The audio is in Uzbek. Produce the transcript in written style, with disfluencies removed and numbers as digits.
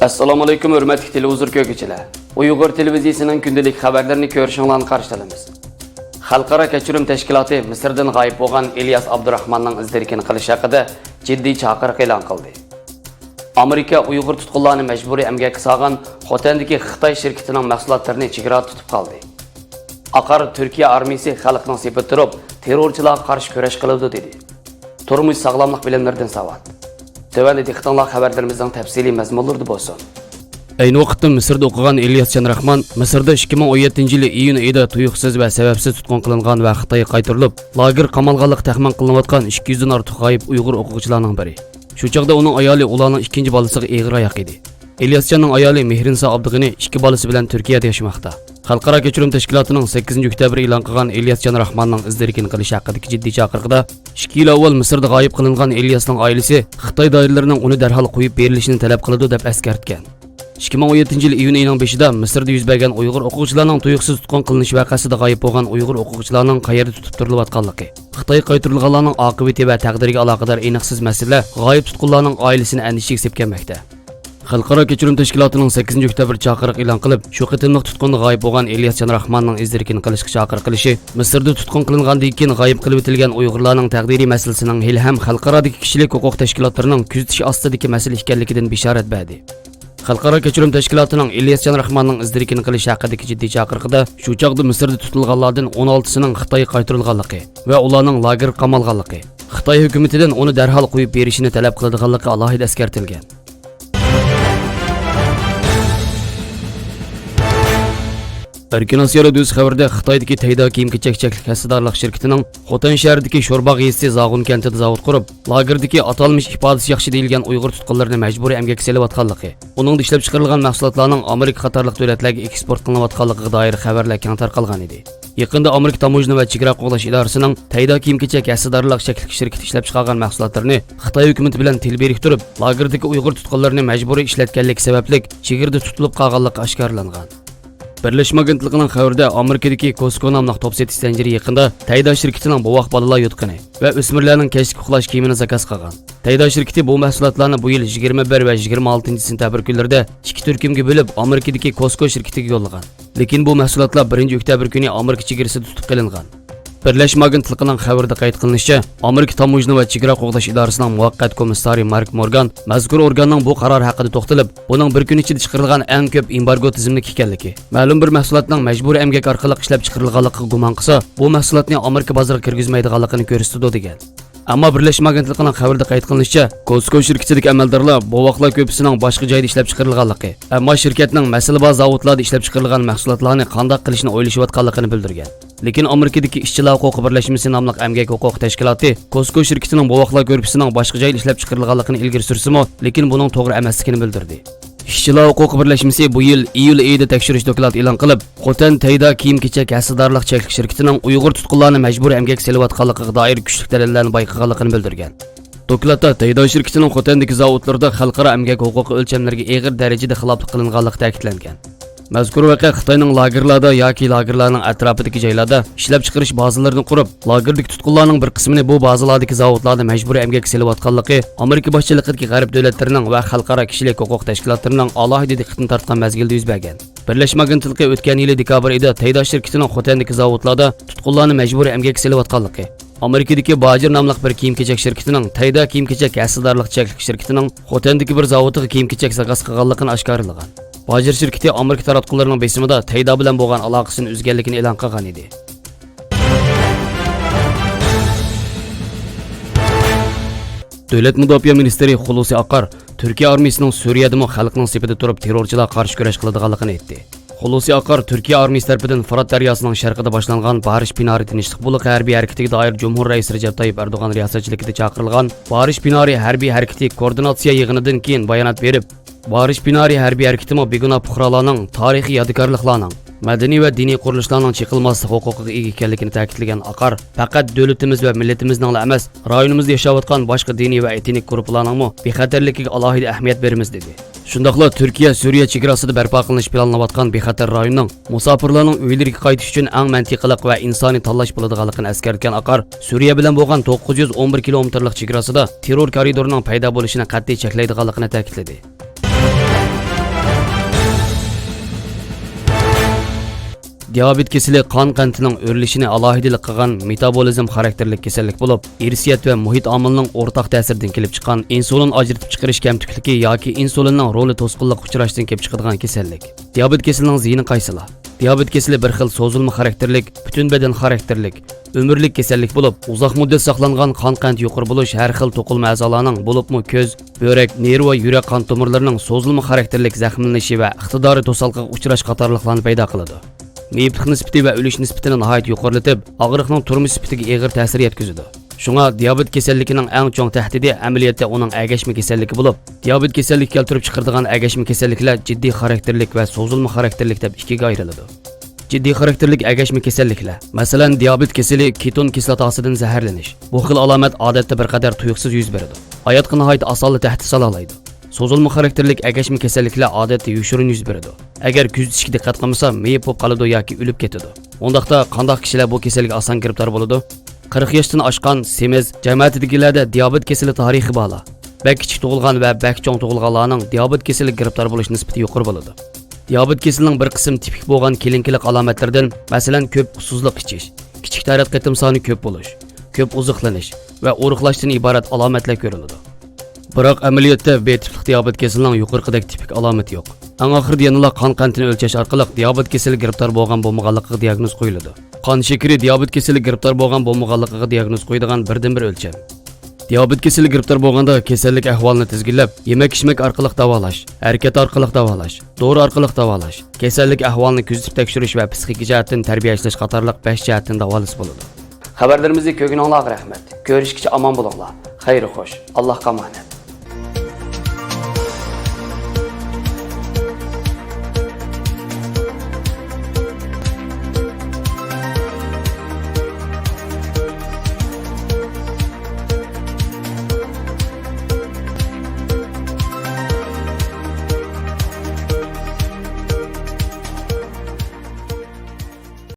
Assalomu alaykum hurmatli televizor ko'ruvchilar. Uyg'ur televiziyasining kundalik xabarlarini ko'rishinglarni qarshilaymiz. Xalqaro kechirim tashkiloti Misrdan g'oyib bo'lgan Ilyas Abdurahmonning izdirkini qilish haqida jiddiy chaqiriq e'lon qildi. Amerika Uyg'ur tutqunlarni majburiy emgakka solgan Xotandagi Xitoy shirkatining mahsulotlarini chegarada tutib qoldi. Aqar Turkiya armiyasi xalqning sepib turib, terrorchilarga qarshi kurash qiladi dedi. Turmush sog'lomlik bilimlaridan savat. Tövəndə diqqətinizə xəbərlərimizin təfsili məzmunları bolsun. Ayni vaqtda Misrda o'qigan Ilyas Chanrahman Misrda 2017-yil iyun oyida tuyuqsiz va sababsiz tutqun qilingan va Xitoyga qaytarilib, lager qamalganlik taxmin qilinayotgan 200 dan ortiq g'oyib Uyg'ur o'quvchilarning biri. Shu chaqda uning ayoli ularning ikkinchi bolasiga og'ir oyoq edi. Ilyasning ayoli Mehrinsa Abdug'ini ikki bolasi bilan Turkiyada yashamoqda. Xalqaro kechirim tashkilotining 8-oktyabr e'lon qilgan Ilyas Chanrahmanning izdirkini qilish haqidagi jiddiy chaqiriqda 2 yil avval Misrda g'oyib qilingan Ilyasning oilasi Xitoy doiralarining uni darhol qo'yib berilishini talab qiladi deb eskartgan. 2017-yil iyun oyining 5-ida Misrda yuz bergan Uyg'ur o'quvchilarining tuyuqsiz tutqun qilinish vaqasida g'oyib bo'lgan Uyg'ur o'quvchilarning qayerda tutib turilayotganligi, Xitoy qaytarilganlarning oqibati va taqdiriga aloqador aniqsiz masala g'oyib tutqunlarning oilasini andishiga sepganmoqda. Xalqaro kechirim tashkilotining 8-oktyabr chaqiriq e'lon qilib, shu qitimliq tutqunda g'oyib bo'lgan Ilyas Chanrahmanning izdirkini qilishga chaqiriq qilishi, Misrda tutqun qilingandan keyin g'oyib qilib o'tilgan Uyg'urlarning taqdiri masalasining hali ham xalqarodagi kishilik huquq tashkilotlarining kuzatish ostidagi masala ekanligidan bishorat berdi. Xalqaro kechirim tashkilotining Ilyas Chanrahmanning izdirkini qilish haqidagi jiddiy chaqiriqida shu chaqda Misrda tutilganlardan 16sining Xitoyga qaytarilganligi va ularning lager qamalganligi, Xitoy hukumatidan uni darhol qo'yib berishini talab qiladiganligi alohida eskartilgan. Erkin Asiyada düz xabarda Xitoydagi Tayda kiyim-kechak kasbdorlik shirkatining Xotan shahridagi Sho'rboq yezisi Zag'un kentida zavod qurib, lagerdagi atalmish ifodasi yaxshi deyilgan Uyg'ur tutqunlarini majburiy emgakka selayotganligi, uning ishlab chiqarilgan mahsulotlarning Amerika qatorliq davlatlarga eksport qilinayotganligiga doir xabarlar keng tarqalgan edi. Yaqinda Amerika Tamojna va chegara qo'g'dash idorasining Tayda kiyim-kechak kasbdorlik shirkati ishlab chiqargan mahsulotlarni Xitoy hukumati bilan til beriktirib, lagerdagi Uyg'ur tutqunlarini majburiy ishlatganlik sababli chegarada tutilib qolganligi oshkorlangan. Birleşme Agentligining xabarida Amerikadagi Costco nomli top setish zanjiri yaqinda Tayda shirkatining bovoq bolalar yutqini va o'smirlarning kechki uxlash kiyimini zakaz qilgan. Tayda shirkati bu mahsulotlarni bu yil 21 va 26-sentabr kunlarida ikki turkumga bo'lib Amerikadagi Costco shirkatiga yo'llagan. Lekin bu mahsulotlar 1-oktyabr kuni Amerika chegarasida tutib qilingan. Birleşme Agentligining xabarida qayd qilinishicha, Amerika Tamojna va chegara qo'g'dash idorasining muvaqqat komissari Mark Morgan mazkur organning bu qaror haqida to'xtalib, buning bir kun ichida chiqarilgan eng ko'p embargo tizimlik ekanligi, ma'lum bir mahsulotning majburiy emgak orqali ishlab chiqarilganligiga gumon qilsa, bu mahsulotni Amerika bozoriga kirgizmaydiganligini ko'rsatdi degan. Ammo Birleşme Agentligining xabarida qayd qilinishicha, Costco shirkatidagi amaldorlar bovoqlar ko'pisining boshqa joyda ishlab chiqarilganligi, ammo shirkatning masalabor zavodlarda ishlab chiqarilgan mahsulotlarni qanday qilishni o'ylashayotganligini bildirgan. Lekin Amerikadagi ishchilar huquqi birlashmasi nomli emgak huquq tashkiloti Costco shirkatining bovoqlar ko'pisining boshqa joyda ishlab chiqarilganligini ilgari sursimi, lekin buning to'g'ri emasligini bildirdi. Ishchilar huquqi birlashmasi bu yil iyul oyida tekshirish doklati e'lon qilib, Xotan Tayda kiyim-kechak kasbdorlik shirkatining Uyg'ur tutqunlarni majburiy emgak selayotganligiga doir kuchli dalillarni bayqaganligini bildirgan. Doklatda Tayda shirkatining Xotandagi zavodlarda xalqaro emgak huquqi o'lchamlariga og'ir darajada xiloflik qilinganligi ta'kidlangan. Mazkur voqea Xitoyning lagerlarda yoki lagerlarning atrofidagi joylarda ishlab chiqarish bazalarini qurib, lagerdagi tutqunlarning bir qismini bu bazalardagi zavodlarda majburiy emgak selayotganligi Amerika boshchiligidagi g'arb davlatlarining va xalqaro kishilik huquq tashkilotlarining alohida diqqatini tortgan mazgilda yuz bergan. Birleşme Agentligi o'tgan yil dekabr oyida Tayda shirkatining Xotandagi zavodlarda tutqunlarni majburiy emgak selayotganligi, Amerikadagi Bajir nomli bir kiyim-kechak shirkatining Tayda kiyim-kechak kasbdorlik shirkatining Xotandagi bir zavodiga kiyim-kechak zakaz qilganligini oshkorlagan. Bajir shirkati Amerika taratqullarining besimida Tayda bilan bo'lgan aloqasini uzganligini e'lon qilgan edi. Davlat mudofaa ministri Hulusi Akar Turkiya armiyasining Suriyadagi xalqning sepida turib terrorchilarga qarshi kurash qiladiganligini aytdi. Hulusi Akar Turkiya armiyasi tomonidan Fırat daryosining sharqida boshlangan Barish Pinari tinchlik bo'liq harbiy harakatiga doir Cumhur raisi Recep Tayyip Erdo'g'an riyosatchiligida chaqirilgan Barish Pinari harbiy harakati koordinatsiya yig'inidan keyin bayonot berib, Barish Pinari harbiy harakati beguna fuqarolarning tarixiy yodgorliklarning, madaniy va diniy qurilishlarning cheqilmas huquqiga ega ekanligini ta'kidlagan Akar, faqat davlatimiz va millatimizning emas, rayonimizda yashayotgan boshqa diniy va etnik guruhlarning bexatarligiga alohida ahamiyat beramiz dedi. Shundaqla Turkiya Suriya chegarasida barpo qilinish planlanayotgan bexatar rayonning musofirlarning uylariga qaytish uchun eng mantiqli va insoniy tanlash bo'ladiganligini eskartgan Akar, Suriya bilan bo'lgan 911 kilometrlik chegarasida terror koridorining paydo bo'lishini qat'iy cheklaydiganligini ta'kidladi. Diabet keseli qon qantining o'rlishini alohidalik qilgan metabolizm xarakterli kasallik bo'lib, irsiyat va muhit omilining o'rtaq ta'siridan kelib chiqqan insulin ajratib chiqarish kamtukligi yoki insulinning roli to'sqinlik uchrashdan kelib chiqadigan kasallik. Diabet keselining ziyni qaysilar? Diabet keseli bir xil so'zilma xarakterlik, butun badan xarakterlik, ömürlük kasallik bo'lib, uzoq muddat saqlangan qon qanti yuqori bo'lish har xil to'qilma a'zolarning bo'libmi ko'z, böbrek, nerv va yurak qon tomirlarining so'zilma xarakterlik zaxmlanishi va iqtidori to'salqiga uchrash qatorliqlarni paydo qiladi. Meyitlik nisbati va o'lish nisbatini nihoyat yuqorilatib, og'riqning turmush sifatiga og'ir ta'sir yetkazadi. Shunga diabet kasalligining eng chong tahdidi amaliyotda uning agashma kasalligi bo'lib, diabet kasallik keltirib chiqaradigan agashma kasalliklar jiddiy xarakterlik va so'zilma xarakterlik deb ikkiga ayriladi. Jiddiy xarakterlik agashma kasalliklar, masalan, diabet kasali keton kislotasidan zaharlanish. Bu xil alomat odatda bir qadar tuyuqsiz yuz beradi. Hayotga nihoyat osonlikla tahdid sola oladi. So'zilma xarakterlik agashma kasalliklar odatda yoshirin yuz beradi. Agar kuzatishga diqqat qilmasa, meyib bo'lib qoladi yoki o'lib ketadi. Undaqda qanday kishilar bu kasallikka oson giribtor bo'ladi? 40 yoshdan oshgan semiz jamiyatidagilarda diabet kasali tarixi bor. Bak kichik tug'ilgan va bak cho'ng tug'ilganlarning diabet kasali giribtor bo'lish nisbati yuqori bo'ladi. Diabet kasalining bir qism tipik bo'lgan kelinkilik alomatlaridan, masalan, ko'p usuzlik ichish, kichik tarat qitim soni ko'p bo'lish, ko'p uzuqlanish va o'riqlashdan iborat alomatlar ko'riladi. Biroq amaliyotda B tipli diabet kasalining yuqorqidek tipik alomat yo'q. Eng oxirida yana qon qantini o'lchash orqali diabet kasali giribtor bo'lgan bo'lmaganligiga diagnoz qo'yiladi. Qon shakari diabet kasali giribtor bo'lgan bo'lmaganligiga diagnoz qo'yadigan birdan-bir o'lcham. Diabet kasali giribtor bo'lganda kasallik ahvolini tizginlab, yemak-ichmak orqali davolash, harakat orqali davolash, dori orqali davolash, kasallik ahvolini kuzatib tekshirish va psixik jihatdan tarbiyalash qatorliq 5 jihatdan davolash bo'ladi. Xabarlarimizni ko'rganingizga rahmat. Ko'rishgacha omon bo'linglar. Xayr xo'sh. Allohga omonat.